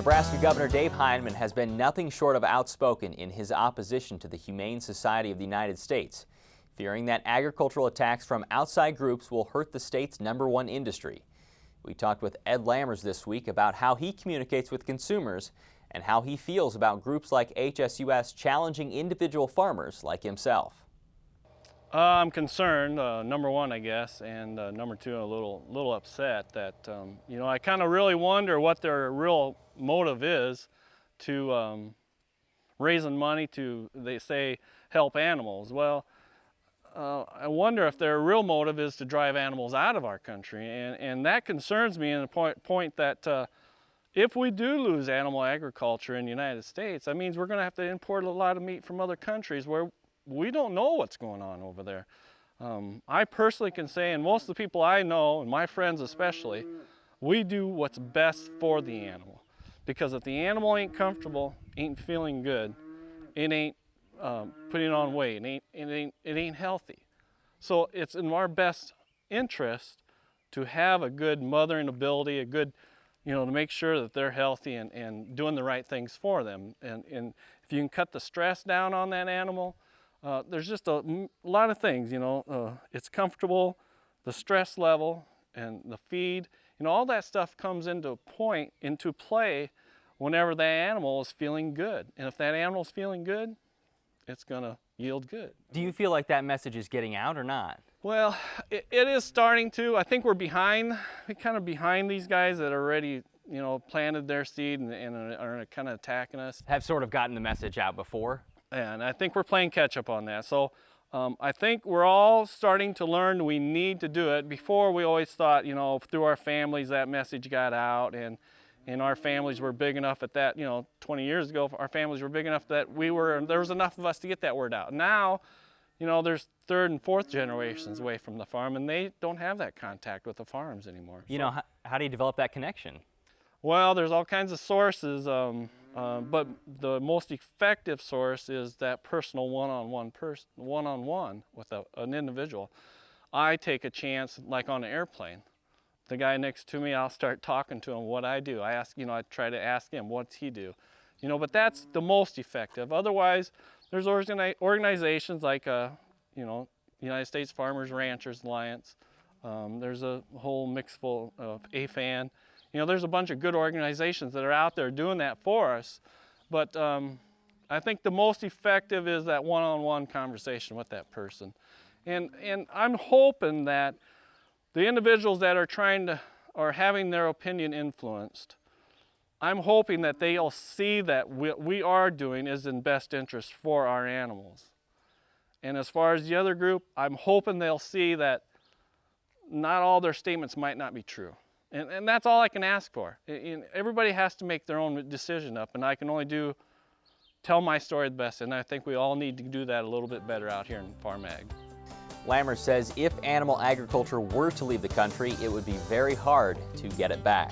Nebraska Governor Dave Heinemann has been nothing short of outspoken in his opposition to the Humane Society of the United States, fearing that agricultural attacks from outside groups will hurt the state's #1 industry. We talked with Ed Lammers this week about how he communicates with consumers and how he feels about groups like HSUS challenging individual farmers like himself. I'm concerned, number one, I guess, and number two, a little upset that, I kind of really wonder what their real motive is to raising money to, they say, help animals. Well, I wonder if their real motive is to drive animals out of our country, and that concerns me in the point that if we do lose animal agriculture in the United States, that means we're going to have to import a lot of meat from other countries where we don't know what's going on over there. I personally can say, and most of the people I know, and my friends especially, we do what's best for the animal. Because if the animal ain't comfortable, ain't feeling good, it ain't putting on weight, it ain't healthy. So it's in our best interest to have a good mothering ability, a good, to make sure that they're healthy and doing the right things for them. And if you can cut the stress down on that animal, there's just a lot of things, it's comfortable, the stress level and the feed, all that stuff comes into play whenever that animal is feeling good. And if that animal's feeling good, it's gonna yield good. Do you feel like that message is getting out or not? Well, it is starting to. I think we're kind of behind these guys that already, planted their seed and are kind of attacking us. Have sort of gotten the message out before? And I think we're playing catch up on that. So I think we're all starting to learn we need to do it. Before we always thought, through our families that message got out, and our families were big enough at that, 20 years ago, our families were big enough that there was enough of us to get that word out. Now, there's third and fourth generations away from the farm, and they don't have that contact with the farms anymore. How do you develop that connection? Well, there's all kinds of sources. But the most effective source is that personal one-on-one with an individual. I take a chance, like on an airplane. The guy next to me, I'll start talking to him what I do. I try to ask him, what's he do? But that's the most effective. Otherwise, there's organizations like, United States Farmers Ranchers Alliance. There's a whole mix full of AFAN. There's a bunch of good organizations that are out there doing that for us, but I think the most effective is that one-on-one conversation with that person. And I'm hoping that the individuals that are having their opinion influenced, I'm hoping that they'll see that what we are doing is in best interest for our animals. And as far as the other group, I'm hoping they'll see that not all their statements might not be true. And that's all I can ask for. Everybody has to make their own decision up, and I can only tell my story the best, and I think we all need to do that a little bit better out here in Farm Ag. Lammers says if animal agriculture were to leave the country, it would be very hard to get it back.